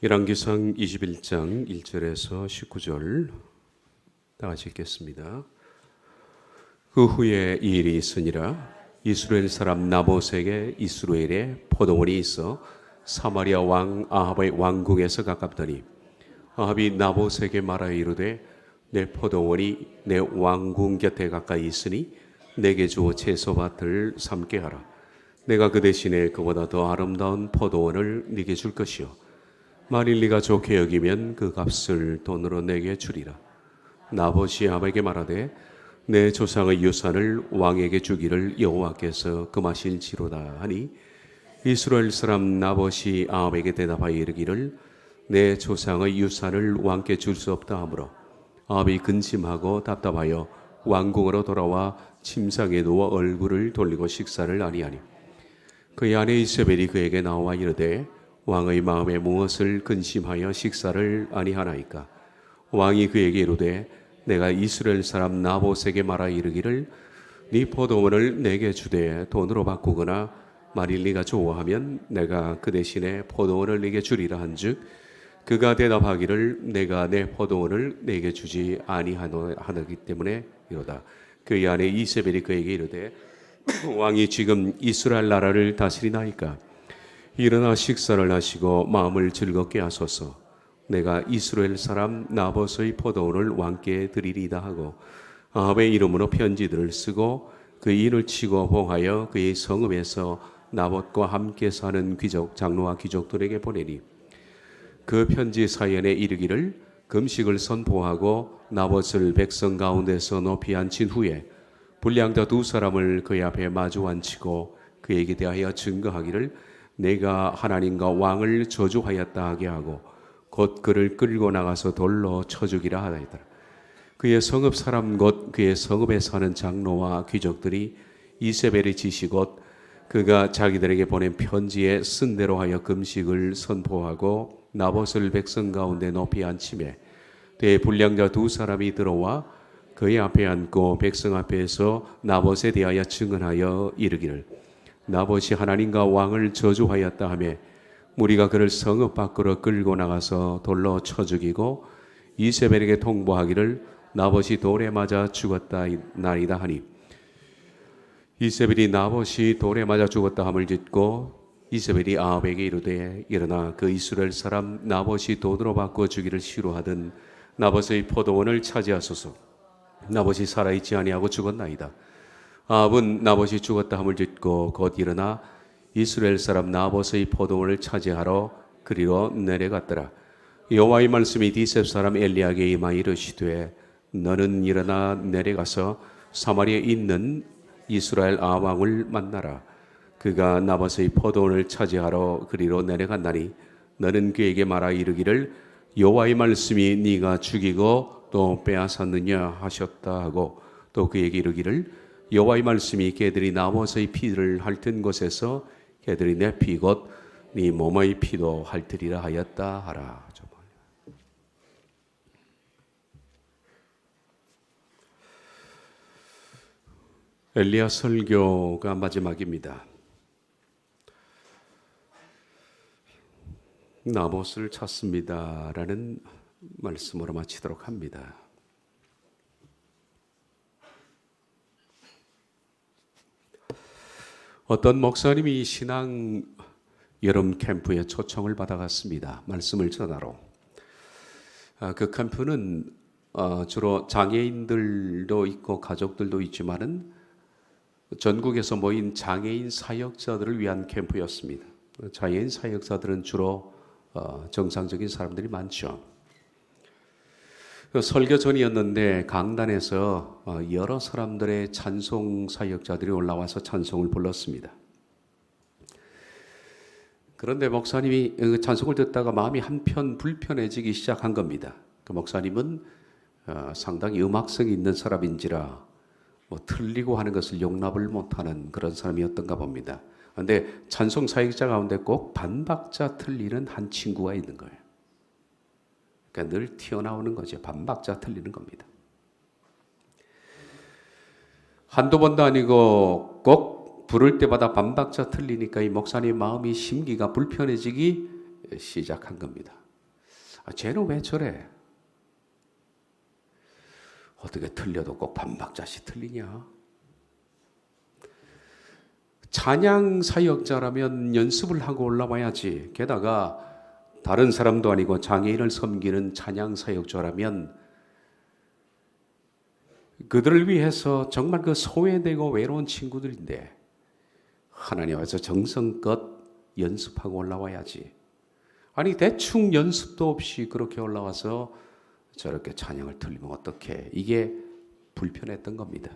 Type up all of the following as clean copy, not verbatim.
열왕기상 21장 1절에서 19절 다 같이 읽겠습니다. 그 후에 이 일이 있으니라. 이스라엘 사람 나봇에게 이스라엘에 포도원이 있어 사마리아 왕 아합의 왕궁에서 가깝더니 아합이 나봇에게 말하여 이르되 내 포도원이 내 왕궁 곁에 가까이 있으니 내게 주어 채소밭을 삼게 하라. 내가 그 대신에 그보다 더 아름다운 포도원을 네게 줄 것이요 만일 네가 좋게 여기면 그 값을 돈으로 내게 주리라. 나봇이 아합에게 말하되 내 조상의 유산을 왕에게 주기를 여호와께서 금하실지로다 하니 이스라엘 사람 나봇이 아합에게 대답하여 이르기를 내 조상의 유산을 왕께 줄 수 없다 하므로 아합이 근심하고 답답하여 왕궁으로 돌아와 침상에 누워 얼굴을 돌리고 식사를 아니하니 그의 아내 이세벨이 그에게 나와 이르되 왕의 마음에 무엇을 근심하여 식사를 아니하나이까. 왕이 그에게 이르되 내가 이스라엘 사람 나봇에게 말하 이르기를 네 포도원을 내게 주되 돈으로 바꾸거나 만일 네가 좋아하면 내가 그 대신에 포도원을 네게 주리라 한즉 그가 대답하기를 내가 내 포도원을 네게 주지 아니하기 때문에 이로다. 그의 아내 이세벨이 그에게 이르되 왕이 지금 이스라엘 나라를 다스리나이까. 일어나 식사를 하시고 마음을 즐겁게 하소서. 내가 이스라엘 사람 나봇의 포도원을 왕께 드리리다 하고 아합의 이름으로 편지들을 쓰고 그 인을 치고 봉하여 그의 성읍에서 나봇과 함께 사는 귀족 장로와 귀족들에게 보내니 그 편지 사연에 이르기를 금식을 선포하고 나봇을 백성 가운데서 높이 앉힌 후에 불량자 두 사람을 그의 앞에 마주 앉히고 그에게 대하여 증거하기를 내가 하나님과 왕을 저주하였다 하게 하고 곧 그를 끌고 나가서 돌로 쳐 죽이라 하더라. 그의 성읍 사람 곧 그의 성읍에 사는 장로와 귀족들이 이세벨의 지시 곧 그가 자기들에게 보낸 편지에 쓴 대로 하여 금식을 선포하고 나봇을 백성 가운데 높이 앉히매 대불량자 두 사람이 들어와 그의 앞에 앉고 백성 앞에서 나봇에 대하여 증언하여 이르기를 나봇이 하나님과 왕을 저주하였다 하며 무리가 그를 성읍 밖으로 끌고 나가서 돌로 쳐 죽이고 이세벨에게 통보하기를 나봇이 돌에 맞아 죽었다 나이다 하니 이세벨이 나봇이 돌에 맞아 죽었다 함을 듣고 이세벨이 아합에게 이르되 일어나 그 이스라엘 사람 나봇이 돈으로 바꿔 주기를 시로하던 나봇의 포도원을 차지하소서. 나봇이 살아있지 아니하고 죽었나이다. 아합은 나봇이 죽었다 함을 듣고 곧 일어나 이스라엘 사람 나봇의 포도원을 차지하러 그리로 내려갔더라. 여호와의 말씀이 디셉 사람 엘리야에게 임하여 이르시되 너는 일어나 내려가서 사마리아에 있는 이스라엘 아합 왕을 만나라. 그가 나봇의 포도원을 차지하러 그리로 내려간다니 너는 그에게 말하 이르기를 여호와의 말씀이 네가 죽이고 또 빼앗았느냐 하셨다 하고 또 그에게 이르기를 여호와의 말씀이 개들이 나봇의 피를 핥은 곳에서 개들이 내 피 곧 네 몸의 피도 핥으리라 하였다 하라. 엘리야 설교가 마지막입니다. 나봇을 찾습니다라는 말씀으로 마치도록 합니다. 어떤 목사님이 신앙 여름 캠프에 초청을 받아갔습니다. 말씀을 전하러. 그 캠프는 주로 장애인들도 있고 가족들도 있지만은 전국에서 모인 장애인 사역자들을 위한 캠프였습니다. 장애인 사역자들은 주로 정상적인 사람들이 많죠. 설교 전이었는데 강단에서 여러 사람들의 찬송 사역자들이 올라와서 찬송을 불렀습니다. 그런데 목사님이 찬송을 듣다가 마음이 한편 불편해지기 시작한 겁니다. 그 목사님은 상당히 음악성이 있는 사람인지라 틀리고 하는 것을 용납을 못하는 그런 사람이었던가 봅니다. 그런데 찬송 사역자 가운데 꼭 반박자 틀리는 한 친구가 있는 거예요. 그러니까 늘 튀어나오는 거죠. 반박자 틀리는 겁니다. 한두 번도 아니고 꼭 부를 때마다 반박자 틀리니까 이 목사님 마음이 심기가 불편해지기 시작한 겁니다. 쟤는 왜 저래? 어떻게 틀려도 꼭 반박자씩 틀리냐? 찬양 사역자라면 연습을 하고 올라와야지. 게다가 다른 사람도 아니고 장애인을 섬기는 찬양 사역자라면 그들을 위해서 정말 그 소외되고 외로운 친구들인데 하나님 앞에서 정성껏 연습하고 올라와야지. 아니 대충 연습도 없이 그렇게 올라와서 저렇게 찬양을 틀리면 어떡해. 이게 불편했던 겁니다.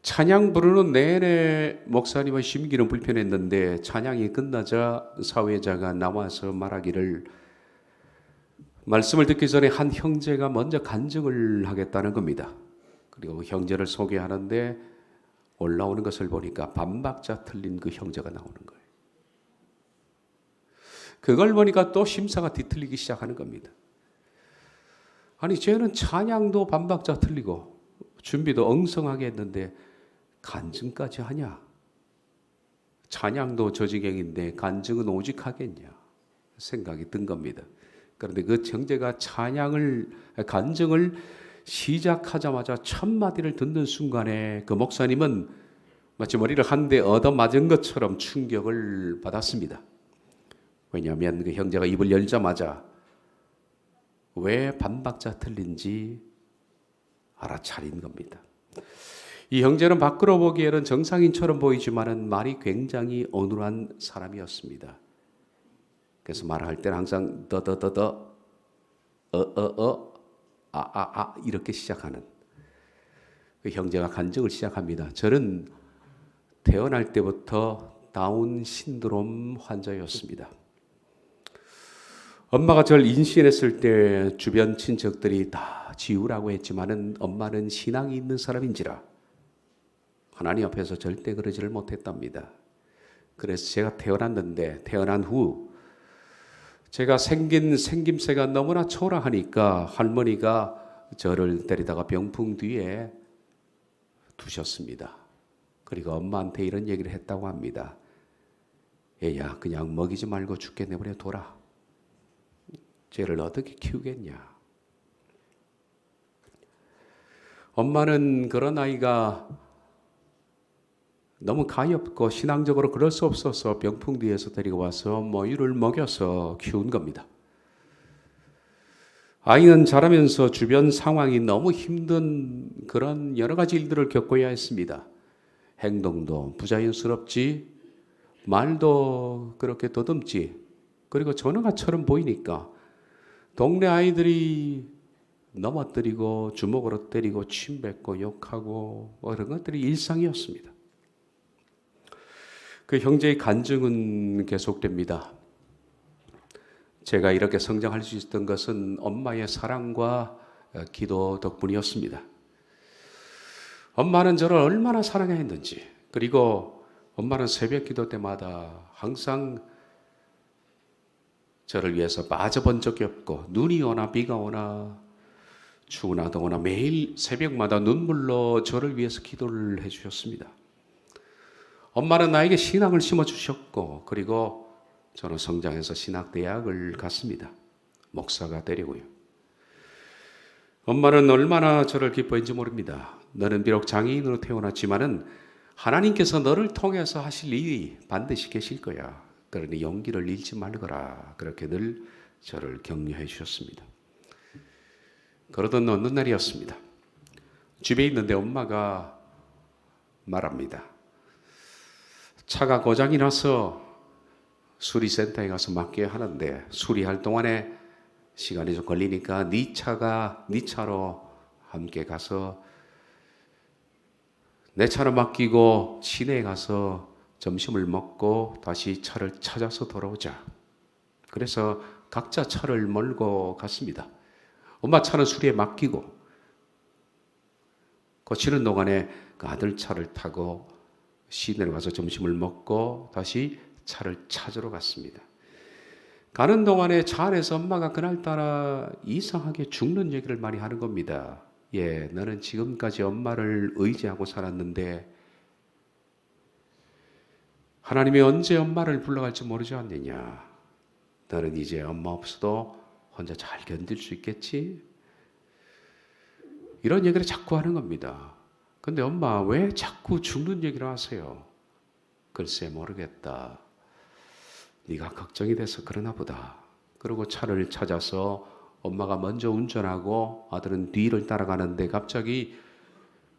찬양 부르는 내내 목사님의 심기는 불편했는데 찬양이 끝나자 사회자가 나와서 말하기를 말씀을 듣기 전에 한 형제가 먼저 간증을 하겠다는 겁니다. 그리고 형제를 소개하는데 올라오는 것을 보니까 반박자 틀린 그 형제가 나오는 거예요. 그걸 보니까 또 심사가 뒤틀리기 시작하는 겁니다. 아니 쟤는 찬양도 반박자 틀리고 준비도 엉성하게 했는데 간증까지 하냐? 찬양도 저지경인데 간증은 오직하겠냐? 생각이 든 겁니다. 그런데 그 형제가 간증을 시작하자마자 첫 마디를 듣는 순간에 그 목사님은 마치 머리를 한 대 얻어맞은 것처럼 충격을 받았습니다. 왜냐하면 그 형제가 입을 열자마자 왜 반박자 틀린지 알아차린 겁니다. 이 형제는 밖으로 보기에는 정상인처럼 보이지만은 말이 굉장히 어눌한 사람이었습니다. 그래서 말할 때는 항상 더더더더 이렇게 시작하는 그 형제가 간증을 시작합니다. 저는 태어날 때부터 다운 신드롬 환자였습니다. 엄마가 저를 임신했을 때 주변 친척들이 다 지우라고 했지만은 엄마는 신앙이 있는 사람인지라 하나님 앞에서 절대 그러지를 못했답니다. 그래서 제가 태어났는데 태어난 후 제가 생긴 생김새가 너무나 초라하니까 할머니가 저를 데리다가 병풍 뒤에 두셨습니다. 그리고 엄마한테 이런 얘기를 했다고 합니다. 얘야 그냥 먹이지 말고 죽게 내버려 둬라. 쟤를 어떻게 키우겠냐. 엄마는 그런 아이가 너무 가엾고 신앙적으로 그럴 수 없어서 병풍 뒤에서 데리고 와서 모유를 먹여서 키운 겁니다. 아이는 자라면서 주변 상황이 너무 힘든 그런 여러 가지 일들을 겪어야 했습니다. 행동도 부자연스럽지, 말도 그렇게 더듬지, 그리고 전화가처럼 보이니까 동네 아이들이 넘어뜨리고 주먹으로 때리고 침뱉고 욕하고 그런 것들이 일상이었습니다. 그 형제의 간증은 계속됩니다. 제가 이렇게 성장할 수 있었던 것은 엄마의 사랑과 기도 덕분이었습니다. 엄마는 저를 얼마나 사랑했는지, 그리고 엄마는 새벽 기도 때마다 항상 저를 위해서 빠져본 적이 없고 눈이 오나 비가 오나 추우나 더우나 매일 새벽마다 눈물로 저를 위해서 기도를 해주셨습니다. 엄마는 나에게 신앙을 심어주셨고 그리고 저는 성장해서 신학대학을 갔습니다. 목사가 되려고요. 엄마는 얼마나 저를 기뻐했는지 모릅니다. 너는 비록 장애인으로 태어났지만은 하나님께서 너를 통해서 하실 일이 반드시 계실 거야. 그러니 용기를 잃지 말거라. 그렇게 늘 저를 격려해 주셨습니다. 그러던 어느 날이었습니다. 집에 있는데 엄마가 말합니다. 차가 고장이 나서 수리센터에 가서 맡겨야 하는데 수리할 동안에 시간이 좀 걸리니까 네 차로 함께 가서 내 차로 맡기고 시내에 가서 점심을 먹고 다시 차를 찾아서 돌아오자. 그래서 각자 차를 몰고 갔습니다. 엄마 차는 수리에 맡기고 고치는 동안에 그 아들 차를 타고 시내로 가서 점심을 먹고 다시 차를 찾으러 갔습니다. 가는 동안에 차 안에서 엄마가 그날따라 이상하게 죽는 얘기를 많이 하는 겁니다. 너는 지금까지 엄마를 의지하고 살았는데 하나님이 언제 엄마를 불러갈지 모르지 않느냐. 너는 이제 엄마 없어도 혼자 잘 견딜 수 있겠지? 이런 얘기를 자꾸 하는 겁니다. 근데 엄마 왜 자꾸 죽는 얘기를 하세요? 글쎄 모르겠다. 네가 걱정이 돼서 그러나 보다. 그리고 차를 찾아서 엄마가 먼저 운전하고 아들은 뒤를 따라가는데 갑자기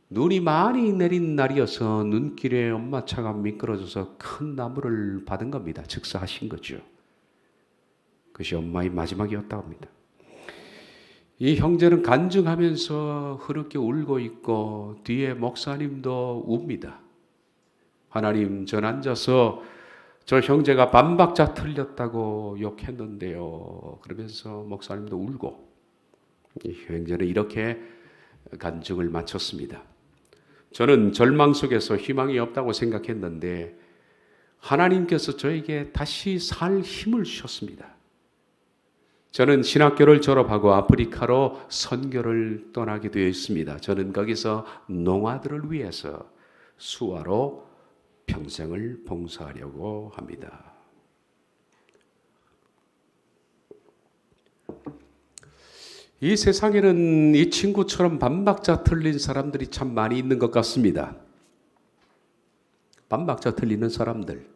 눈이 많이 내린 날이어서 눈길에 엄마 차가 미끄러져서 큰 나무를 받은 겁니다. 즉사하신 거죠. 그것이 엄마의 마지막이었다고 합니다. 이 형제는 간증하면서 흐르게 울고 있고 뒤에 목사님도 웁니다. 하나님, 전 앉아서 저 형제가 반박자 틀렸다고 욕했는데요. 그러면서 목사님도 울고 이 형제는 이렇게 간증을 마쳤습니다. 저는 절망 속에서 희망이 없다고 생각했는데 하나님께서 저에게 다시 살 힘을 주셨습니다. 저는 신학교를 졸업하고 아프리카로 선교를 떠나게 되어 있습니다. 저는 거기서 농아들을 위해서 수화로 평생을 봉사하려고 합니다. 이 세상에는 이 친구처럼 반박자 틀린 사람들이 참 많이 있는 것 같습니다. 반박자 틀리는 사람들.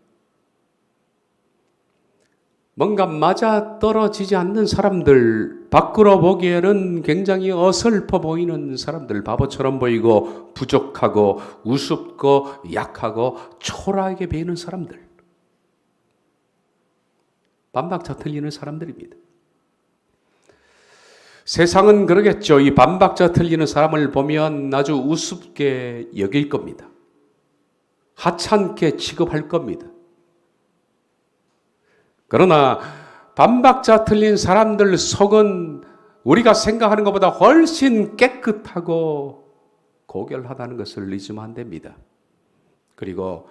뭔가 맞아 떨어지지 않는 사람들, 밖으로 보기에는 굉장히 어설퍼 보이는 사람들, 바보처럼 보이고 부족하고 우습고 약하고 초라하게 보이는 사람들. 반박자 틀리는 사람들입니다. 세상은 그러겠죠. 이 반박자 틀리는 사람을 보면 아주 우습게 여길 겁니다. 하찮게 취급할 겁니다. 그러나 반박자 틀린 사람들 속은 우리가 생각하는 것보다 훨씬 깨끗하고 고결하다는 것을 잊으면 안 됩니다. 그리고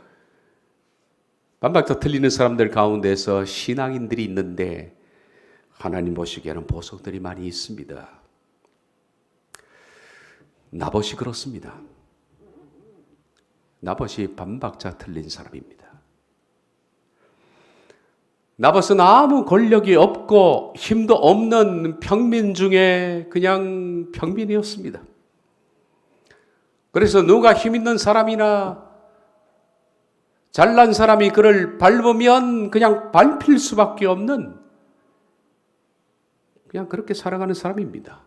반박자 틀리는 사람들 가운데서 신앙인들이 있는데 하나님 보시기에는 보석들이 많이 있습니다. 나봇이 그렇습니다. 나봇이 반박자 틀린 사람입니다. 나봇은 아무 권력이 없고 힘도 없는 평민 중에 그냥 평민이었습니다. 그래서 누가 힘 있는 사람이나 잘난 사람이 그를 밟으면 그냥 밟힐 수밖에 없는 그냥 그렇게 살아가는 사람입니다.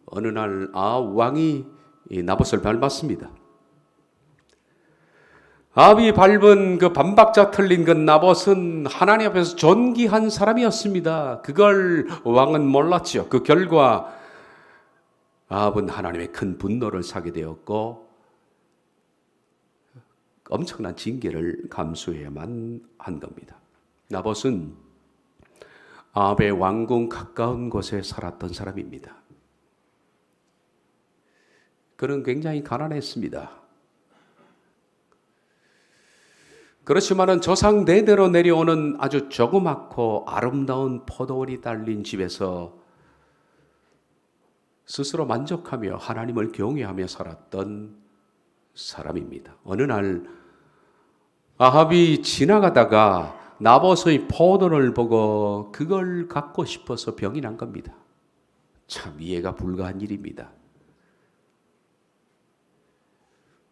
어느 날 왕이 이 나봇을 밟았습니다. 아합이 밟은 그 반박자 틀린 그 나봇은 하나님 앞에서 존귀한 사람이었습니다. 그걸 왕은 몰랐죠. 그 결과 아합은 하나님의 큰 분노를 사게 되었고 엄청난 징계를 감수해야만 한 겁니다. 나봇은 아합의 왕궁 가까운 곳에 살았던 사람입니다. 그는 굉장히 가난했습니다. 그렇지만은 조상 대대로 내려오는 아주 조그맣고 아름다운 포도원이 달린 집에서 스스로 만족하며 하나님을 경외하며 살았던 사람입니다. 어느 날 아합이 지나가다가 나봇의 포도를 보고 그걸 갖고 싶어서 병이 난 겁니다. 참 이해가 불가한 일입니다.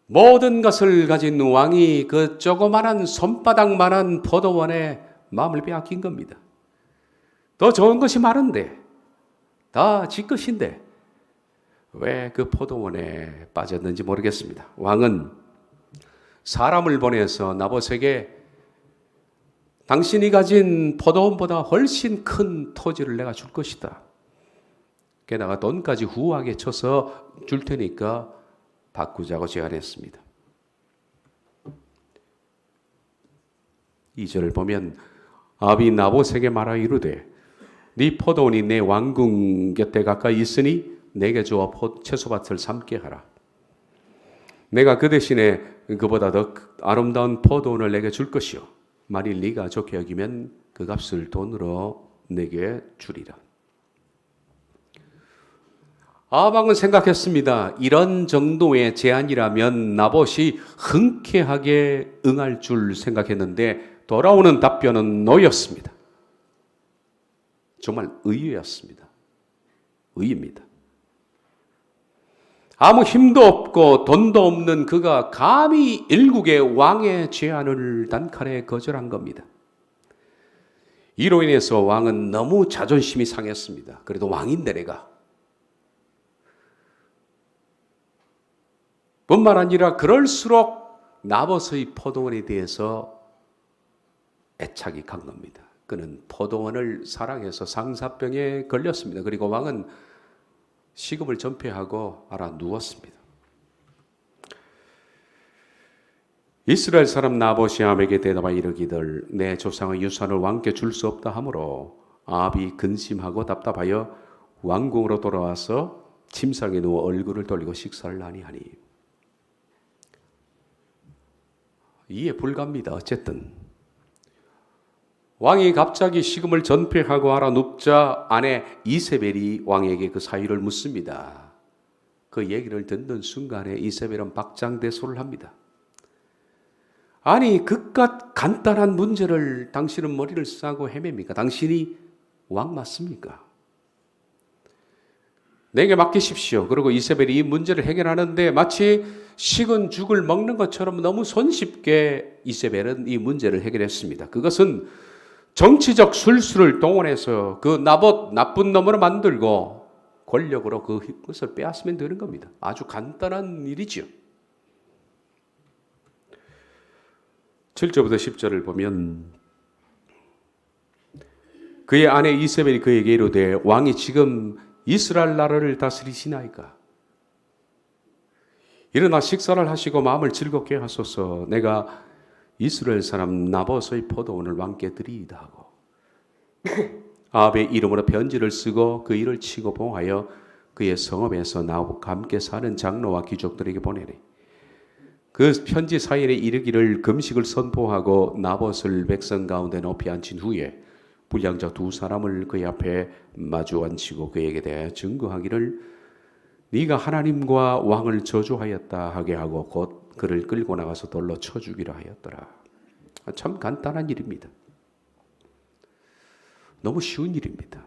모든 것을 가진 왕이 그 조그만한 손바닥만한 포도원에 마음을 빼앗긴 겁니다. 더 좋은 것이 많은데, 다 지 것인데 왜 그 포도원에 빠졌는지 모르겠습니다. 왕은 사람을 보내서 나봇에게 당신이 가진 포도원보다 훨씬 큰 토지를 내가 줄 것이다. 게다가 돈까지 후하게 쳐서 줄 테니까 바꾸자고 제안했습니다. 2절을 보면 아합이 나봇에게 말하여 이르되 네 포도원이 내 왕궁 곁에 가까이 있으니 내게 주어 채소밭을 삼게 하라. 내가 그 대신에 그보다 더 아름다운 포도원을 내게 줄 것이요 만일 네가 좋게 여기면 그 값을 돈으로 내게 주리라. 아합 생각했습니다. 이런 정도의 제안이라면 나봇이 흔쾌하게 응할 줄 생각했는데 돌아오는 답변은 노였습니다. 정말 의외였습니다. 의입니다. 아무 힘도 없고 돈도 없는 그가 감히 일국의 왕의 제안을 단칼에 거절한 겁니다. 이로 인해서 왕은 너무 자존심이 상했습니다. 그래도 왕인데 내가. 뿐만 아니라 그럴수록 나봇의 포도원에 대해서 애착이 간 겁니다. 그는 포도원을 사랑해서 상사병에 걸렸습니다. 그리고 왕은 시금을 전폐하고 알아 누웠습니다. 이스라엘 사람 나봇이 아합에게 대답하여 이르기를 내 조상의 유산을 왕께 줄 수 없다 하므로 아합이 근심하고 답답하여 왕궁으로 돌아와서 침상에 누워 얼굴을 돌리고 식사를 아니하니. 이해 불가합니다. 어쨌든 왕이 갑자기 식음을 전폐하고 알아 눕자 아내 이세벨이 왕에게 그 사유를 묻습니다. 그 얘기를 듣는 순간에 이세벨은 박장대소를 합니다. 아니 그깟 간단한 문제를 당신은 머리를 싸고 헤맵니까? 당신이 왕 맞습니까? 내게 맡기십시오. 그리고 이세벨이 이 문제를 해결하는데 마치 식은 죽을 먹는 것처럼 너무 손쉽게 이세벨은 이 문제를 해결했습니다. 그것은 정치적 술수를 동원해서 그 나봇 나쁜 놈으로 만들고 권력으로 그것을 빼앗으면 되는 겁니다. 아주 간단한 일이지요. 7절부터 10절을 보면 그의 아내 이세벨이 그에게 이르되 왕이 지금 이스라엘 나라를 다스리시나이까? 일어나 식사를 하시고 마음을 즐겁게 하소서. 내가 이스라엘 사람 나봇의 포도원을 왕께 드리이다 하고 아합의 이름으로 편지를 쓰고 그 일을 치고 봉하여 그의 성읍에서 나봇과 함께 사는 장로와 귀족들에게 보내니 그 편지 사이에 이르기를 금식을 선포하고 나봇을 백성 가운데 높이 앉힌 후에 불량자 두 사람을 그의 앞에 마주 앉히고 그에게 대하여 증거하기를 네가 하나님과 왕을 저주하였다 하게 하고 곧 그를 끌고 나가서 돌로 쳐 죽이라 하였더라. 참 간단한 일입니다. 너무 쉬운 일입니다.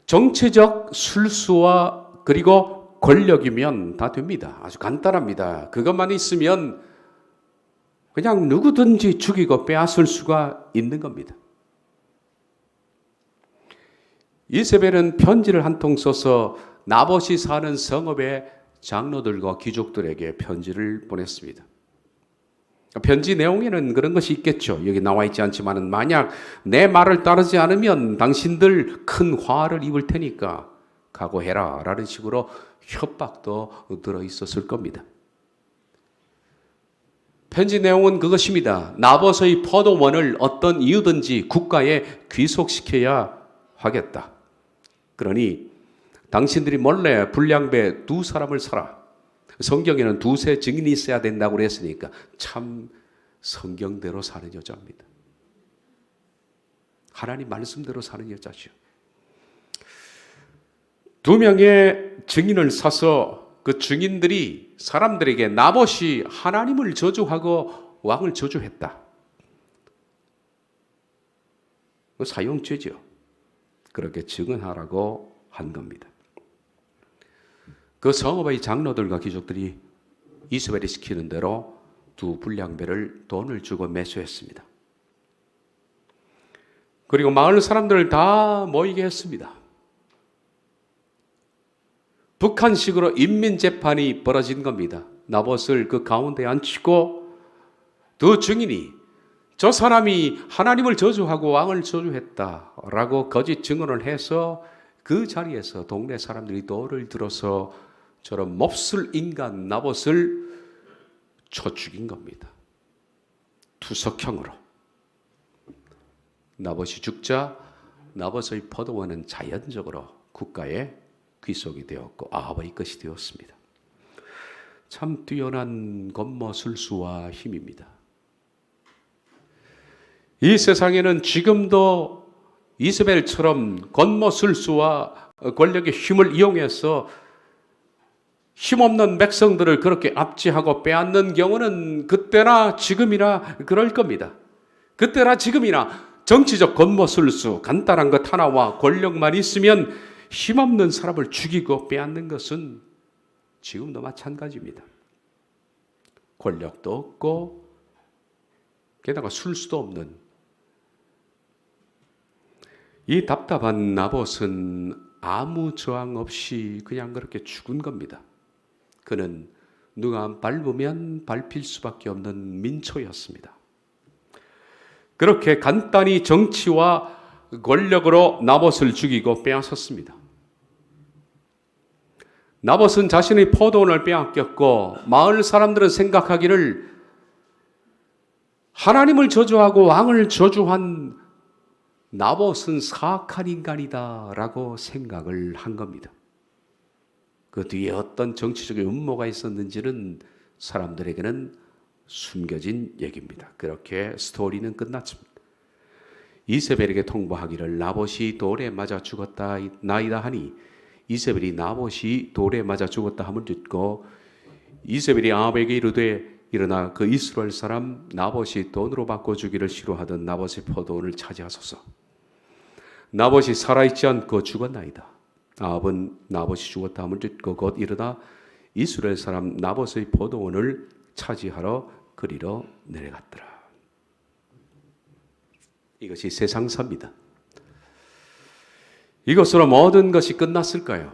정치적 술수와 그리고 권력이면 다 됩니다. 아주 간단합니다. 그것만 있으면 그냥 누구든지 죽이고 빼앗을 수가 있는 겁니다. 이세벨은 편지를 한 통 써서 나봇이 사는 성읍의 장로들과 귀족들에게 편지를 보냈습니다. 편지 내용에는 그런 것이 있겠죠. 여기 나와 있지 않지만 만약 내 말을 따르지 않으면 당신들 큰 화를 입을 테니까 각오해라 라는 식으로 협박도 들어있었을 겁니다. 편지 내용은 그것입니다. 나봇의 포도원을 어떤 이유든지 국가에 귀속시켜야 하겠다. 그러니 당신들이 몰래 불량배 두 사람을 사라. 성경에는 두세 증인이 있어야 된다고 그랬으니까 참 성경대로 사는 여자입니다. 하나님 말씀대로 사는 여자죠. 두 명의 증인을 사서 그 증인들이 사람들에게 나봇이 하나님을 저주하고 왕을 저주했다. 사형죄죠. 그렇게 증언하라고 한 겁니다. 그 성읍의 장로들과 귀족들이 이세벨이 시키는 대로 두 불량배를 돈을 주고 매수했습니다. 그리고 마을 사람들을 다 모이게 했습니다. 북한식으로 인민재판이 벌어진 겁니다. 나봇을 그 가운데 앉히고 두 증인이 저 사람이 하나님을 저주하고 왕을 저주했다라고 거짓 증언을 해서 그 자리에서 동네 사람들이 돌을 들어서 저런 몹쓸 인간 나봇을 쳐 죽인 겁니다. 투석형으로. 나봇이 죽자 나봇의 포도원은 자연적으로 국가에 귀속이 되었고 아합의 것이 되었습니다. 참 뛰어난 권모술수와 힘입니다. 이 세상에는 지금도 이세벨처럼 권모술수와 권력의 힘을 이용해서 힘없는 백성들을 그렇게 압제하고 빼앗는 경우는 그때나 지금이나 그럴 겁니다. 그때나 지금이나 정치적 겉모술수, 간단한 것 하나와 권력만 있으면 힘없는 사람을 죽이고 빼앗는 것은 지금도 마찬가지입니다. 권력도 없고 게다가 술수도 없는 이 답답한 나봇은 아무 저항 없이 그냥 그렇게 죽은 겁니다. 그는 누가 밟으면 밟힐 수밖에 없는 민초였습니다. 그렇게 간단히 정치와 권력으로 나봇을 죽이고 빼앗았습니다. 나봇은 자신의 포도원을 빼앗겼고 마을 사람들은 생각하기를 하나님을 저주하고 왕을 저주한 나봇은 사악한 인간이다 라고 생각을 한 겁니다. 그 뒤에 어떤 정치적인 음모가 있었는지는 사람들에게는 숨겨진 얘기입니다. 그렇게 스토리는 끝났습니다. 이세벨에게 통보하기를 나봇이 돌에 맞아 죽었다 나이다 하니 이세벨이 나봇이 돌에 맞아 죽었다 함을 듣고 이세벨이 아합에게 이르되 일어나 그 이스라엘 사람 나봇이 돈으로 바꿔주기를 싫어하던 나봇의 포도원을 차지하소서. 나봇이 살아있지 않고 죽었나이다. 아합은 나봇이 죽었다 함을 듣고 곧 일어나 이스라엘 사람 나봇의 포도원을 차지하러 그리로 내려갔더라. 이것이 세상사입니다. 이것으로 모든 것이 끝났을까요?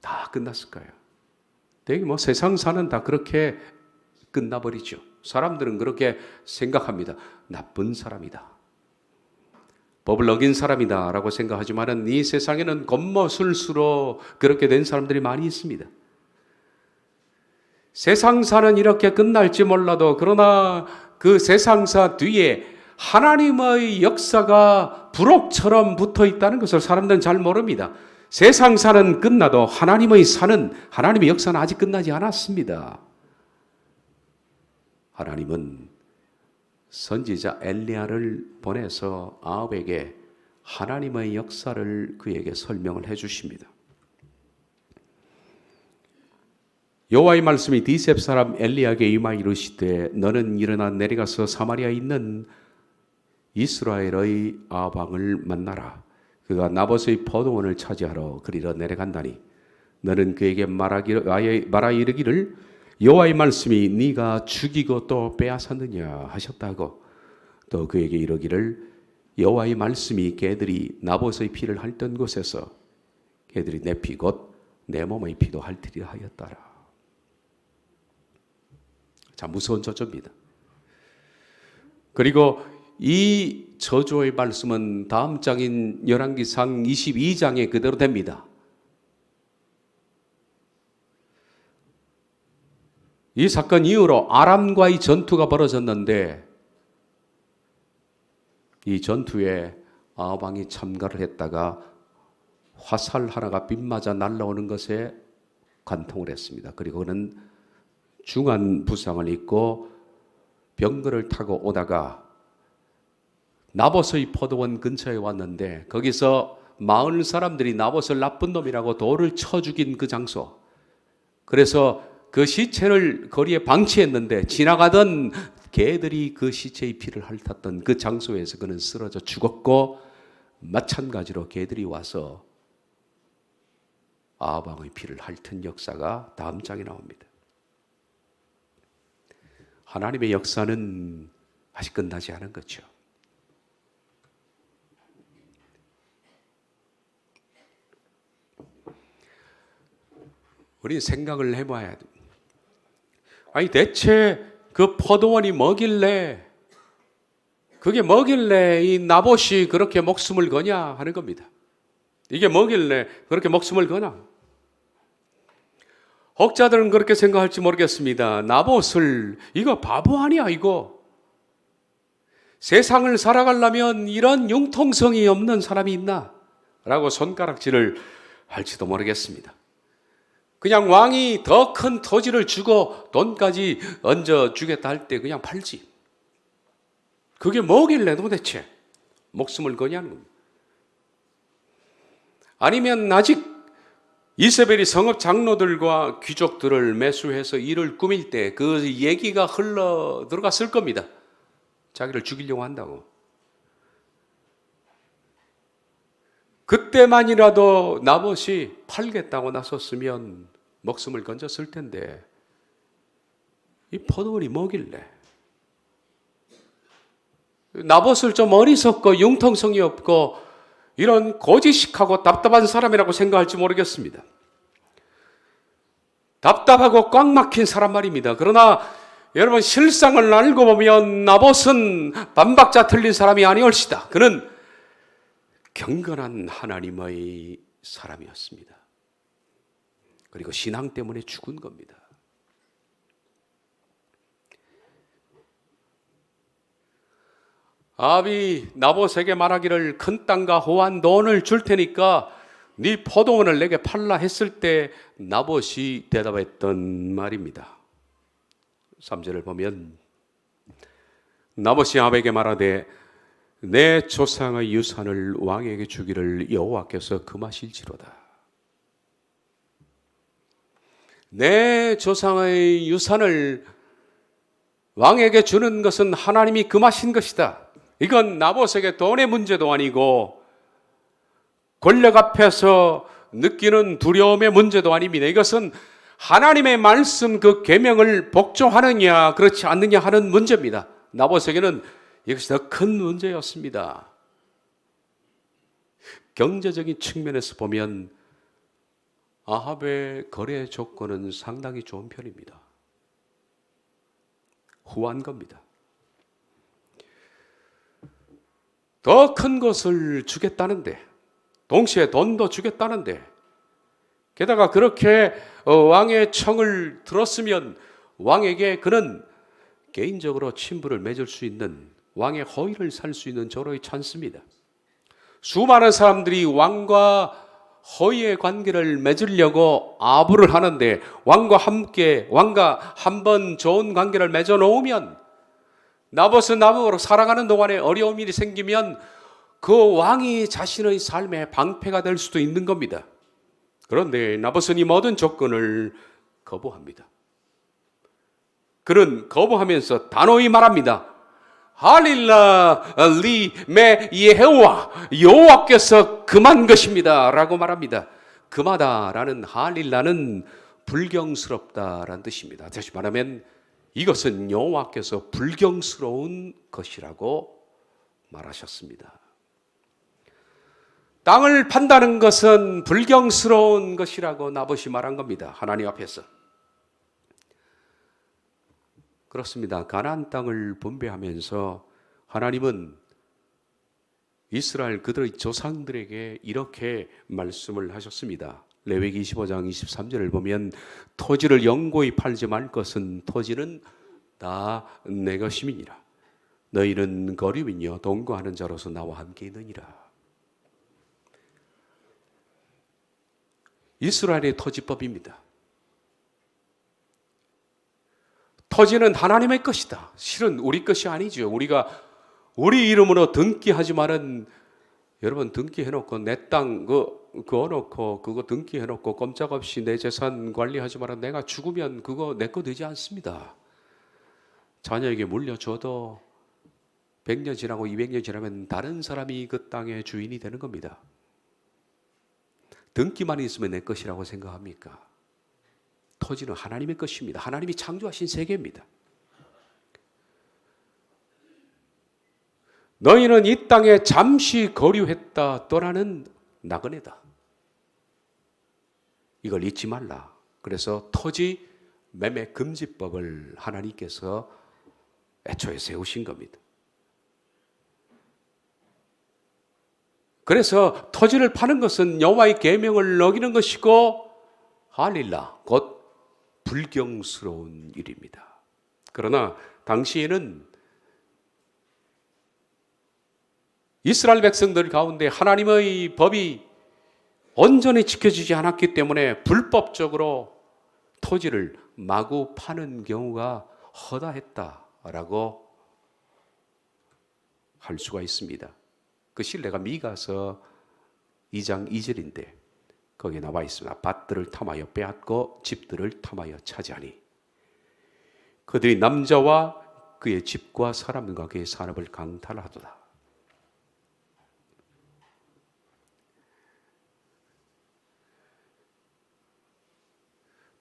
다 끝났을까요? 되게 세상사는 다 그렇게 끝나버리죠. 사람들은 그렇게 생각합니다. 나쁜 사람이다. 법을 어긴 사람이다 라고 생각하지만 이 세상에는 겉모술수로 그렇게 된 사람들이 많이 있습니다. 세상사는 이렇게 끝날지 몰라도 그러나 그 세상사 뒤에 하나님의 역사가 부록처럼 붙어 있다는 것을 사람들은 잘 모릅니다. 세상사는 끝나도 하나님의 역사는 아직 끝나지 않았습니다. 하나님은 선지자 엘리야를 보내서 아합에게 하나님의 역사를 그에게 설명을 해 주십니다. 여호와의 말씀이 디셉 사람 엘리야에게 임하여 이르시되 너는 일어나 내려가서 사마리아에 있는 이스라엘의 아합 왕을 만나라. 그가 나봇의 포도원을 차지하러 그리로 내려간다니 너는 그에게 말하 이르기를 여호와의 말씀이 네가 죽이고 또 빼앗았느냐 하셨다고 또 그에게 이르기를 여호와의 말씀이 개들이 나봇의 피를 핥던 곳에서 개들이 내 피 곧 내 몸의 피도 핥으리라 하였더라. 자, 무서운 저주입니다. 그리고 이 저주의 말씀은 다음 장인 열왕기상 22장에 그대로 됩니다. 이 사건 이후로 아람과의 전투가 벌어졌는데 이 전투에 아합 왕이 참가를 했다가 화살 하나가 빗맞아 날아오는 것에 관통을 했습니다. 그리고 그는 중한 부상을 입고 병거를 타고 오다가 나봇의 포도원 근처에 왔는데 거기서 마을 사람들이 나봇을 나쁜 놈이라고 돌을 쳐 죽인 그 장소, 그래서 그 시체를 거리에 방치했는데 지나가던 개들이 그 시체의 피를 핥았던 그 장소에서 그는 쓰러져 죽었고 마찬가지로 개들이 와서 아합 왕의 피를 핥은 역사가 다음 장에 나옵니다. 하나님의 역사는 아직 끝나지 않은 거죠. 우리 생각을 해봐야 돼. 아니 대체 그 포도원이 뭐길래 그게 뭐길래 이 나봇이 그렇게 목숨을 거냐 하는 겁니다. 이게 뭐길래 그렇게 목숨을 거나? 혹자들은 그렇게 생각할지 모르겠습니다. 나봇을 이거 바보 아니야 이거. 세상을 살아가려면 이런 융통성이 없는 사람이 있나? 라고 손가락질을 할지도 모르겠습니다. 그냥 왕이 더 큰 토지를 주고 돈까지 얹어 주겠다 할 때 그냥 팔지. 그게 뭐길래 도대체 목숨을 거냐는 겁니다. 아니면 아직 이세벨이 성읍 장로들과 귀족들을 매수해서 일을 꾸밀 때 그 얘기가 흘러 들어갔을 겁니다. 자기를 죽이려고 한다고. 그때만이라도 나봇이 팔겠다고 나섰으면 목숨을 건졌을 텐데 이 포도원이 뭐길래 나봇을 좀 어리석고 융통성이 없고 이런 고지식하고 답답한 사람이라고 생각할지 모르겠습니다. 답답하고 꽉 막힌 사람 말입니다. 그러나 여러분 실상을 알고 보면 나봇은 반박자 틀린 사람이 아니올시다. 그는 경건한 하나님의 사람이었습니다. 그리고 신앙 때문에 죽은 겁니다. 아합이 나봇에게 말하기를 큰 땅과 호환 돈을 줄 테니까 네 포도원을 내게 팔라 했을 때 나봇이 대답했던 말입니다. 3절을 보면 나봇이 아합에게 말하되 내 조상의 유산을 왕에게 주기를 여호와께서 금하실지로다. 내 조상의 유산을 왕에게 주는 것은 하나님이 금하신 것이다. 이건 나봇에게 돈의 문제도 아니고 권력 앞에서 느끼는 두려움의 문제도 아닙니다. 이것은 하나님의 말씀 그 계명을 복종하느냐 그렇지 않느냐 하는 문제입니다. 나봇에게는 이것이 더 큰 문제였습니다. 경제적인 측면에서 보면 아합의 거래 조건은 상당히 좋은 편입니다. 후한 겁니다. 더 큰 것을 주겠다는데 동시에 돈도 주겠다는데 게다가 그렇게 왕의 청을 들었으면 왕에게 그는 개인적으로 친분을 맺을 수 있는 왕의 허위를 살 수 있는 저로의 찬스입니다. 수많은 사람들이 왕과 허위의 관계를 맺으려고 아부를 하는데 왕과 한번 좋은 관계를 맺어 놓으면 나봇은 나보고 살아가는 동안에 어려운 일이 생기면 그 왕이 자신의 삶의 방패가 될 수도 있는 겁니다. 그런데 나봇은 이 모든 조건을 거부합니다. 그는 거부하면서 단호히 말합니다. 할릴라 리메 예헤와 여호와께서 금한 것입니다 라고 말합니다. 금하다라는 할릴라는 불경스럽다라는 뜻입니다. 다시 말하면 이것은 여호와께서 불경스러운 것이라고 말하셨습니다. 땅을 판다는 것은 불경스러운 것이라고 나봇이 말한 겁니다. 하나님 앞에서. 그렇습니다. 가나안 땅을 분배하면서 하나님은 이스라엘 그들의 조상들에게 이렇게 말씀을 하셨습니다. 레위기 25장 23절을 보면 토지를 영고히 팔지 말 것은 토지는 다 내 것임이니라. 너희는 거류민이여 동거하는 자로서 나와 함께 있느니라. 이스라엘의 토지법입니다. 토지는 하나님의 것이다. 실은 우리 것이 아니죠. 우리가 우리 이름으로 등기하지만은 여러분 등기해놓고 내 땅 그어놓고 그거 등기해놓고 꼼짝없이 내 재산 관리하지만은 내가 죽으면 그거 내 거 되지 않습니다. 자녀에게 물려줘도 100년 지나고 200년 지나면 다른 사람이 그 땅의 주인이 되는 겁니다. 등기만 있으면 내 것이라고 생각합니까? 토지는 하나님의 것입니다. 하나님이 창조하신 세계입니다. 너희는 이 땅에 잠시 거류했다 떠나는 나그네다. 이걸 잊지 말라. 그래서 토지 매매 금지법을 하나님께서 애초에 세우신 겁니다. 그래서 토지를 파는 것은 여호와의 계명을 어기는 것이고 할릴라 곧 불경스러운 일입니다. 그러나 당시에는 이스라엘 백성들 가운데 하나님의 법이 온전히 지켜지지 않았기 때문에 불법적으로 토지를 마구 파는 경우가 허다했다라고 할 수가 있습니다. 그 신뢰가 미가서 2장 2절인데 거기에 나와 있습니다. 밭들을 탐하여 빼앗고 집들을 탐하여 차지하니 그들이 남자와 그의 집과 사람과 그의 산업을 강탈하도다.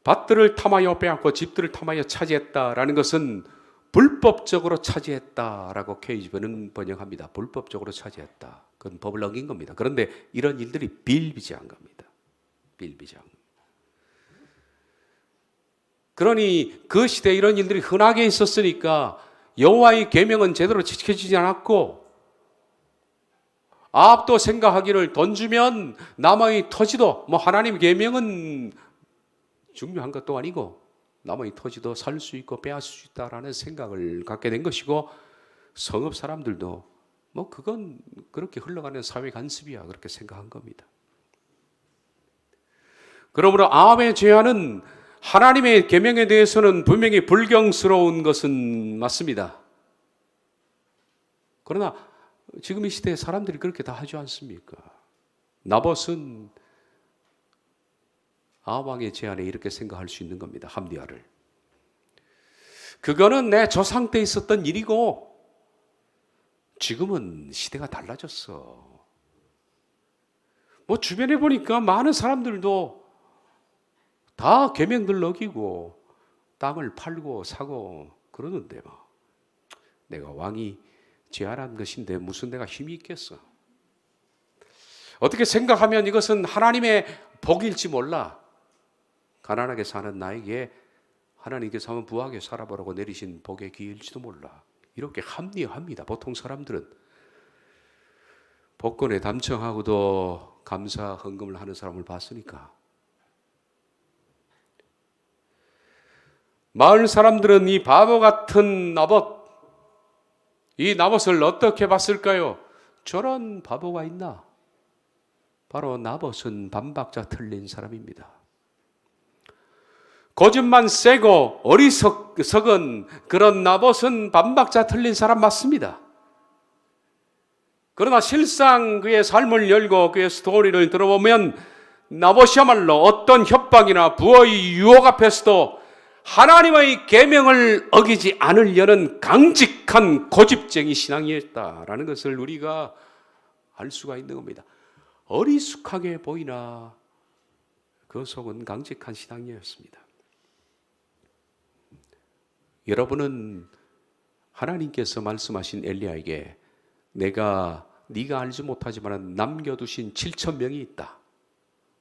밭들을 탐하여 빼앗고 집들을 탐하여 차지했다라는 것은 불법적으로 차지했다라고 KGB는 번역합니다. 불법적으로 차지했다. 그건 법을 어긴 겁니다. 그런데 이런 일들이 비일비재한 겁니다. 비일비재한 겁니다. 그러니 그 시대에 이런 일들이 흔하게 있었으니까 여호와의 계명은 제대로 지켜지지 않았고, 아합도 생각하기를 돈 주면 남의 토지도, 하나님 계명은 중요한 것도 아니고 남의 토지도 살 수 있고 빼앗을 수 있다라는 생각을 갖게 된 것이고, 성읍 사람들도 그건 그렇게 흘러가는 사회 간습이야 그렇게 생각한 겁니다. 그러므로 아합의 죄화는 하나님의 계명에 대해서는 분명히 불경스러운 것은 맞습니다. 그러나 지금 이 시대에 사람들이 그렇게 다 하지 않습니까? 나봇은 아합 왕의 제안에 이렇게 생각할 수 있는 겁니다. 합리화를. 그거는 내 조상 때 있었던 일이고 지금은 시대가 달라졌어. 주변에 보니까 많은 사람들도 다 계명들 어기고 땅을 팔고 사고 그러는데 내가 왕이 제안한 것인데 무슨 내가 힘이 있겠어. 어떻게 생각하면 이것은 하나님의 복일지 몰라. 가난하게 사는 나에게 하나님께서 한번 부하게 살아보라고 내리신 복의 기회일지도 몰라. 이렇게 합리화합니다. 보통 사람들은 복권에 당첨하고도 감사 헌금을 하는 사람을 봤으니까. 마을 사람들은 이 바보 같은 나봇, 이 나봇을 어떻게 봤을까요? 저런 바보가 있나? 바로 나봇은 반박자 틀린 사람입니다. 고집만 세고 어리석은 그런 나봇은 반박자 틀린 사람 맞습니다. 그러나 실상 그의 삶을 열고 그의 스토리를 들어보면 나봇이야말로 어떤 협박이나 부의 유혹 앞에서도 하나님의 계명을 어기지 않으려는 강직한 고집쟁이 신앙이었다라는 것을 우리가 알 수가 있는 겁니다. 어리숙하게 보이나 그 속은 강직한 신앙이었습니다. 여러분은 하나님께서 말씀하신 엘리야에게 네가 알지 못하지만 남겨두신 7,000명이 있다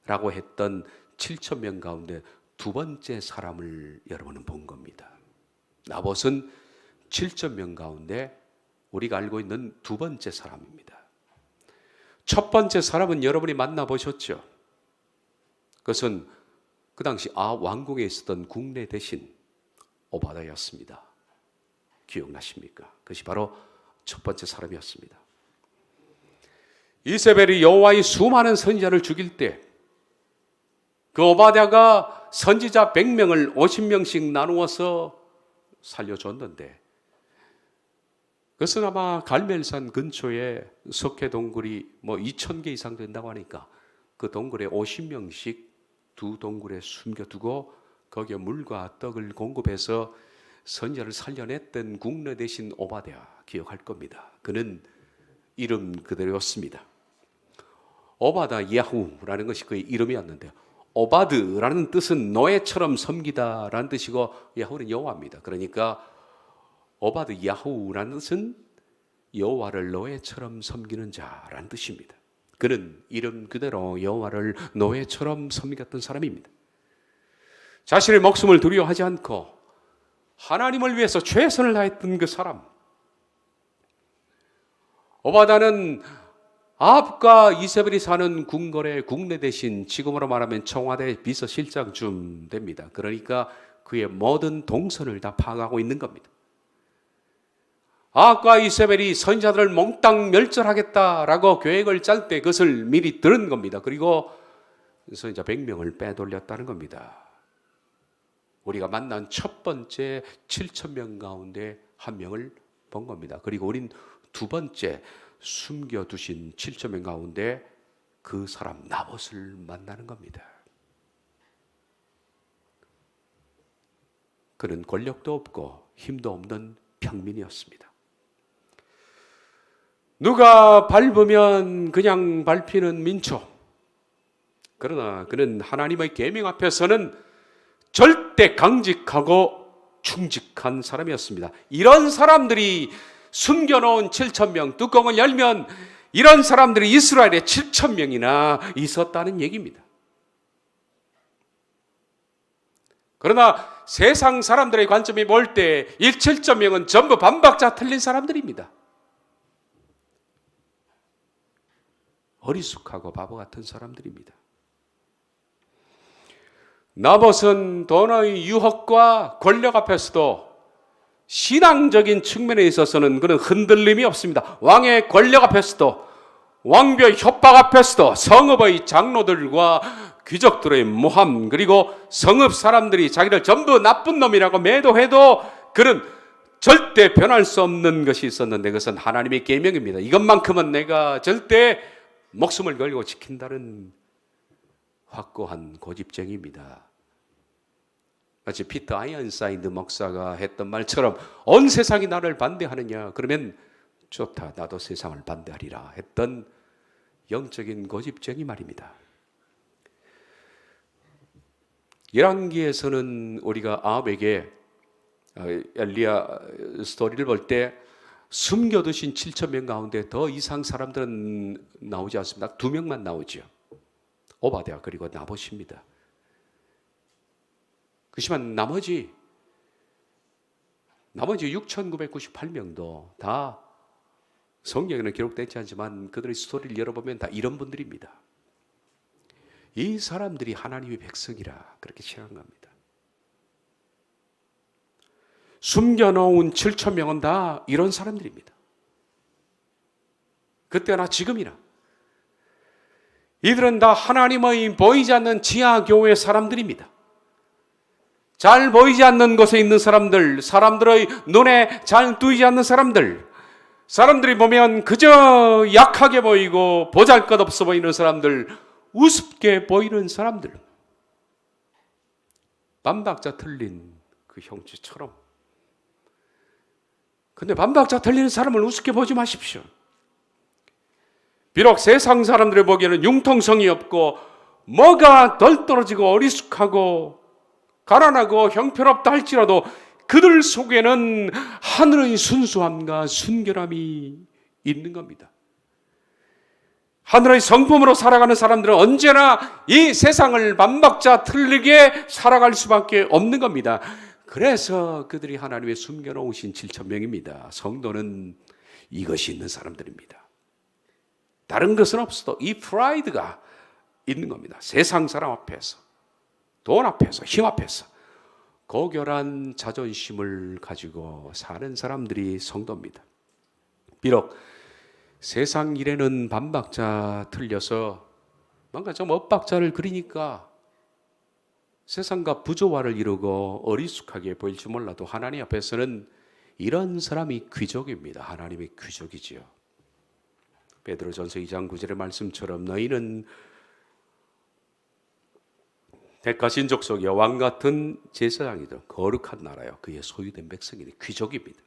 라고 했던 7,000명 가운데 두 번째 사람을 여러분은 본 겁니다. 나봇은 7,000명 가운데 우리가 알고 있는 두 번째 사람입니다. 첫 번째 사람은 여러분이 만나보셨죠. 그것은 그 당시 아합 왕국에 있었던 국내 대신 오바다였습니다. 기억나십니까? 그것이 바로 첫 번째 사람이었습니다. 이세벨이 여호와의 수많은 선지자를 죽일 때 그 오바댜가 선지자 100명을 50명씩 나누어서 살려줬는데, 그것은 아마 갈멜산 근처에 석회 동굴이 2,000개 이상 된다고 하니까 그 동굴에 50명씩 두 동굴에 숨겨두고 거기에 물과 떡을 공급해서 선지자를 살려냈던 국내 대신 오바댜 기억할 겁니다. 그는 이름 그대로였습니다. 오바다 야후라는 것이 그의 이름이었는데, 오바드라는 뜻은 노예처럼 섬기다라는 뜻이고 야후는 여호와입니다. 그러니까 오바드 야후라는 뜻은 여호와를 노예처럼 섬기는 자라는 뜻입니다. 그는 이름 그대로 여호와를 노예처럼 섬겼던 사람입니다. 자신의 목숨을 두려워하지 않고 하나님을 위해서 최선을 다했던 그 사람. 오바다는 아합과 이세벨이 사는 궁궐의 국내 대신 지금으로 말하면 청와대 비서실장쯤 됩니다. 그러니까 그의 모든 동선을 다 파악하고 있는 겁니다. 아합과 이세벨이 선지자들을 몽땅 멸절하겠다라고 계획을 짤 때 그것을 미리 들은 겁니다. 그리고 선지자 100명을 빼돌렸다는 겁니다. 우리가 만난 첫 번째 7,000명 가운데 한 명을 본 겁니다. 그리고 우린 두 번째 숨겨두신 7,000명 가운데 그 사람 나봇을 만나는 겁니다. 그는 권력도 없고 힘도 없는 평민이었습니다. 누가 밟으면 그냥 밟히는 민초. 그러나 그는 하나님의 계명 앞에서는 절대 강직하고 충직한 사람이었습니다. 이런 사람들이 숨겨놓은 7,000명 뚜껑을 열면 이런 사람들이 이스라엘에 7,000명이나 있었다는 얘기입니다. 그러나 세상 사람들의 관점이 볼 때 이 7,000명은 전부 반박자 틀린 사람들입니다. 어리숙하고 바보 같은 사람들입니다. 나봇은 돈의 유혹과 권력 앞에서도 신앙적인 측면에 있어서는 그는 흔들림이 없습니다. 왕의 권력 앞에서도, 왕비의 협박 앞에서도, 성읍의 장로들과 귀족들의 모함, 그리고 성읍 사람들이 자기를 전부 나쁜 놈이라고 매도해도 그는 절대 변할 수 없는 것이 있었는데, 그것은 하나님의 계명입니다. 이것만큼은 내가 절대 목숨을 걸고 지킨다는 확고한 고집쟁이입니다. 마치 피터 아이언사이드 목사가 했던 말처럼 온 세상이 나를 반대하느냐, 그러면 좋다, 나도 세상을 반대하리라 했던 영적인 고집쟁이 말입니다. 열왕기에서는 우리가 아합에게 엘리야 스토리를 볼 때 숨겨두신 7,000명 가운데 더 이상 사람들은 나오지 않습니다. 2명만 나오죠. 오바댜 그리고 나봇입니다. 그렇지만 나머지 6,998명도 다 성경에는 기록되지 않지만 그들의 스토리를 열어보면 다 이런 분들입니다. 이 사람들이 하나님의 백성이라 그렇게 생각한 겁니다. 숨겨놓은 7,000명은 다 이런 사람들입니다. 그때나 지금이나 이들은 다 하나님의 보이지 않는 지하교회 사람들입니다. 잘 보이지 않는 곳에 있는 사람들, 사람들의 눈에 잘 띄지 않는 사람들, 사람들이 보면 그저 약하게 보이고 보잘것없어 보이는 사람들, 우습게 보이는 사람들, 반박자 틀린 그 형제처럼. 근데 반박자 틀리는 사람을 우습게 보지 마십시오. 비록 세상 사람들이 보기에는 융통성이 없고 뭐가 덜 떨어지고 어리숙하고 가난하고 형편없다 할지라도 그들 속에는 하늘의 순수함과 순결함이 있는 겁니다. 하늘의 성품으로 살아가는 사람들은 언제나 이 세상을 반박자 틀리게 살아갈 수밖에 없는 겁니다. 그래서 그들이 하나님의 숨겨놓으신 7,000명입니다. 성도는 이것이 있는 사람들입니다. 다른 것은 없어도 이 프라이드가 있는 겁니다. 세상 사람 앞에서, 돈 앞에서, 힘 앞에서 고결한 자존심을 가지고 사는 사람들이 성도입니다. 비록 세상 일에는 반박자 틀려서 뭔가 좀 엇박자를 그리니까 세상과 부조화를 이루고 어리숙하게 보일지 몰라도 하나님 앞에서는 이런 사람이 귀족입니다. 하나님의 귀족이지요. 베드로전서 2장 9절의 말씀처럼 너희는 택하신 족속이요 왕 같은 제사장이죠. 거룩한 나라요 그의 소유된 백성이니 귀족입니다.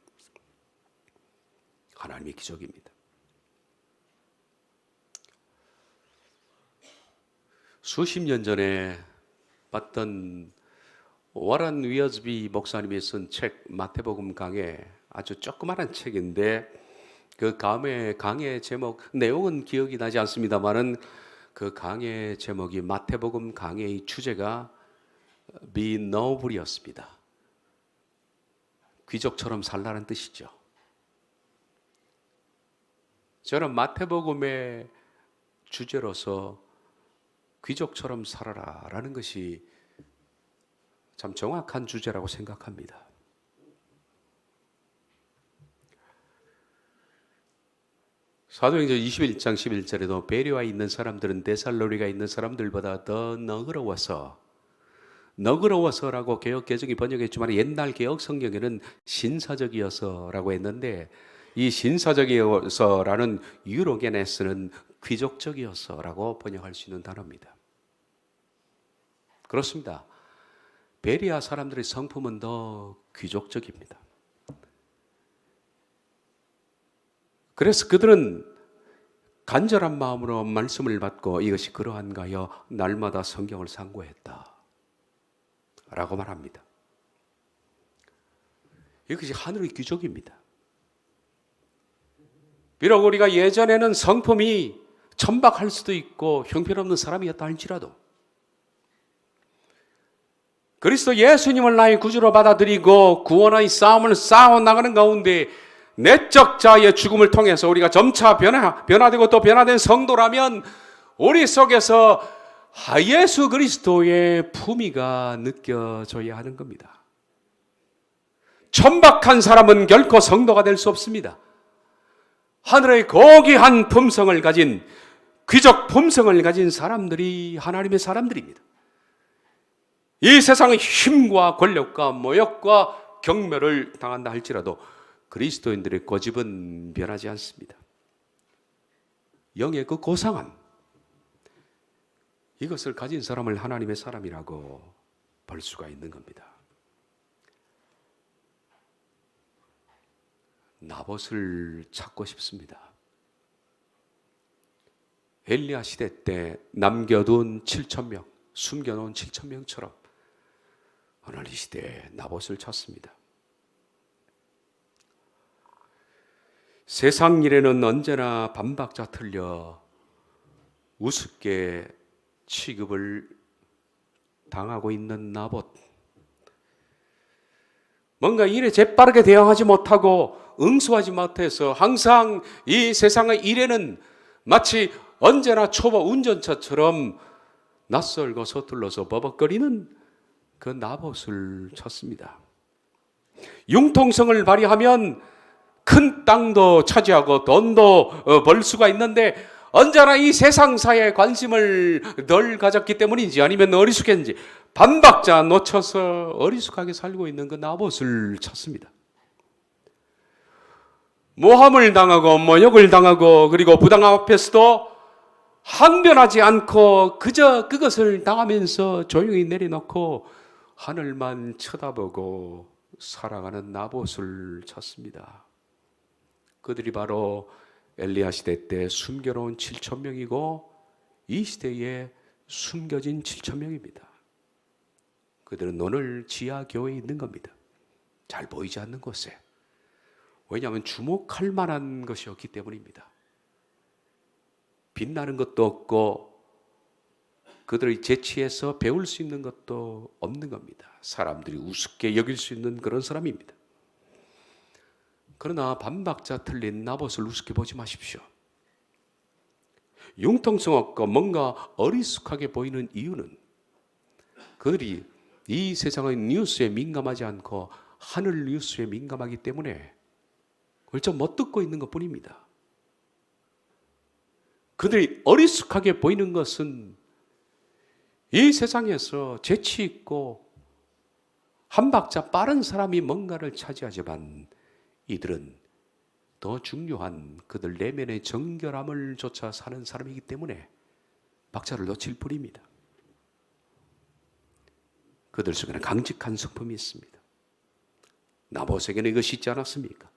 하나님의 귀족입니다. 수십 년 전에 봤던 워런 위어즈비 목사님이 쓴 책 마태복음 강해, 아주 조그마한 책인데 그 강의 제목, 내용은 기억이 나지 않습니다만은 그 강의 제목이, 마태복음 강해의 주제가 Be noble이었습니다. 귀족처럼 살라는 뜻이죠. 저는 마태복음의 주제로서 귀족처럼 살아라 라는 것이 참 정확한 주제라고 생각합니다. 사도행전 21장 11절에도 베레아에 있는 사람들은 데살로니가에 있는 사람들보다 더 너그러워서라고 개역 개정이 번역했지만 옛날 개역 성경에는 신사적이어서라고 했는데 이 신사적이어서라는 유로게네스는 귀족적이어서라고 번역할 수 있는 단어입니다. 그렇습니다. 베레아 사람들의 성품은 더 귀족적입니다. 그래서 그들은 간절한 마음으로 말씀을 받고 이것이 그러한가요? 날마다 성경을 상고했다. 라고 말합니다. 이것이 하늘의 기적입니다. 비록 우리가 예전에는 성품이 천박할 수도 있고 형편없는 사람이었다 할지라도 그리스도 예수님을 나의 구주로 받아들이고 구원의 싸움을 싸워나가는 가운데 내적 자의 죽음을 통해서 우리가 점차 변화되고 또 변화된 성도라면 우리 속에서 예수 그리스도의 품위가 느껴져야 하는 겁니다. 천박한 사람은 결코 성도가 될 수 없습니다. 하늘의 고귀한 품성을 가진 귀적 품성을 가진 사람들이 하나님의 사람들입니다. 이 세상의 힘과 권력과 모욕과 경멸을 당한다 할지라도 그리스도인들의 고집은 변하지 않습니다. 영의 그 고상함, 이것을 가진 사람을 하나님의 사람이라고 볼 수가 있는 겁니다. 나봇을 찾고 싶습니다. 엘리야 시대 때 남겨둔 7,000명, 숨겨놓은 7,000명처럼 오늘 이 시대에 나봇을 찾습니다. 세상 일에는 언제나 반박자 틀려 우습게 취급을 당하고 있는 나봇. 뭔가 일에 재빠르게 대응하지 못하고 응수하지 못해서 항상 이 세상의 일에는 마치 언제나 초보 운전차처럼 낯설고 서툴러서 버벅거리는 그 나봇을 찾습니다. 융통성을 발휘하면 큰 땅도 차지하고 돈도 벌 수가 있는데 언제나 이 세상사에 관심을 덜 가졌기 때문인지 아니면 어리숙했는지 반박자 놓쳐서 어리숙하게 살고 있는 그 나봇을 찾습니다. 모함을 당하고 모욕을 당하고 그리고 부당함 앞에서도 항변하지 않고 그저 그것을 당하면서 조용히 내려놓고 하늘만 쳐다보고 살아가는 나봇을 찾습니다. 그들이 바로 엘리야 시대 때 숨겨놓은 7,000명이고 이 시대에 숨겨진 7,000명입니다. 그들은 오늘 지하교회에 있는 겁니다. 잘 보이지 않는 곳에. 왜냐하면 주목할 만한 것이 없기 때문입니다. 빛나는 것도 없고 그들의 재치에서 배울 수 있는 것도 없는 겁니다. 사람들이 우습게 여길 수 있는 그런 사람입니다. 그러나 반박자 틀린 나봇을 우습게 보지 마십시오. 융통성 없고 뭔가 어리숙하게 보이는 이유는 그들이 이 세상의 뉴스에 민감하지 않고 하늘 뉴스에 민감하기 때문에 그걸 좀 못 듣고 있는 것뿐입니다. 그들이 어리숙하게 보이는 것은 이 세상에서 재치 있고 한 박자 빠른 사람이 뭔가를 차지하지만 이들은 더 중요한 그들 내면의 정결함을 쫓아 사는 사람이기 때문에 박자를 놓칠 뿐입니다. 그들 속에는 강직한 성품이 있습니다. 나봇에게는 이것이 있지 않았습니까?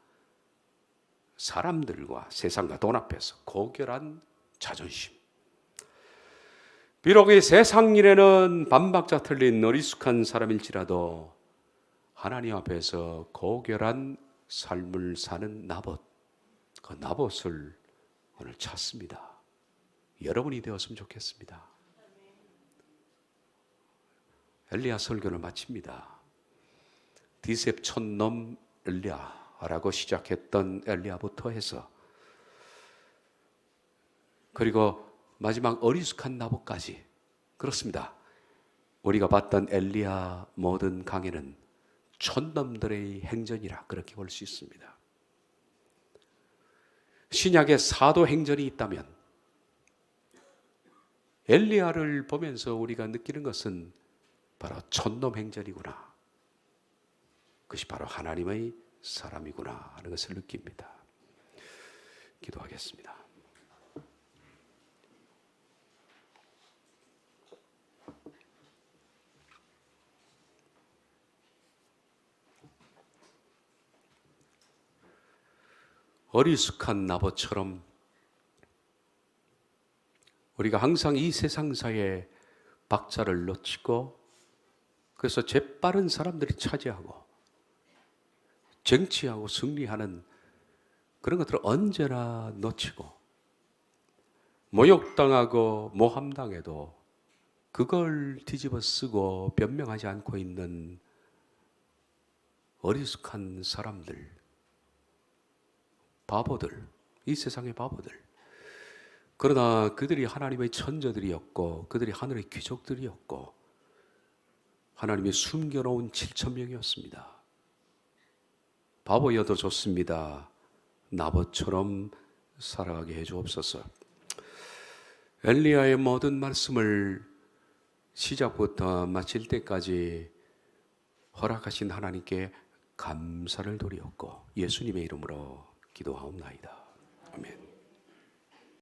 사람들과 세상과 돈 앞에서 고결한 자존심. 비록 이 세상 일에는 반박자 틀린 어리숙한 사람일지라도 하나님 앞에서 고결한 삶을 사는 나봇, 그 나봇을 오늘 찾습니다. 여러분이 되었으면 좋겠습니다. 엘리야 설교를 마칩니다. 디셉 촌놈 엘리야라고 시작했던 엘리야부터 해서 그리고 마지막 어리숙한 나봇까지, 그렇습니다. 우리가 봤던 엘리야 모든 강해는 촌놈들의 행전이라 그렇게 볼 수 있습니다. 신약에 사도 행전이 있다면 엘리야를 보면서 우리가 느끼는 것은 바로 촌놈 행전이구나. 그것이 바로 하나님의 사람이구나 하는 것을 느낍니다. 기도하겠습니다. 어리숙한 나봇처럼 우리가 항상 이 세상사에 박자를 놓치고 그래서 재빠른 사람들이 차지하고 정치하고 승리하는 그런 것들을 언제나 놓치고 모욕당하고 모함당해도 그걸 뒤집어 쓰고 변명하지 않고 있는 어리숙한 사람들, 바보들, 이 세상의 바보들. 그러나 그들이 하나님의 천저들이었고 그들이 하늘의 귀족들이었고 하나님이 숨겨놓은 7천 명이었습니다. 바보여도 좋습니다. 나봇처럼 살아가게 해주옵소서. 엘리야의 모든 말씀을 시작부터 마칠 때까지 허락하신 하나님께 감사를 드리옵고 예수님의 이름으로 기도하옵나이다. 아멘.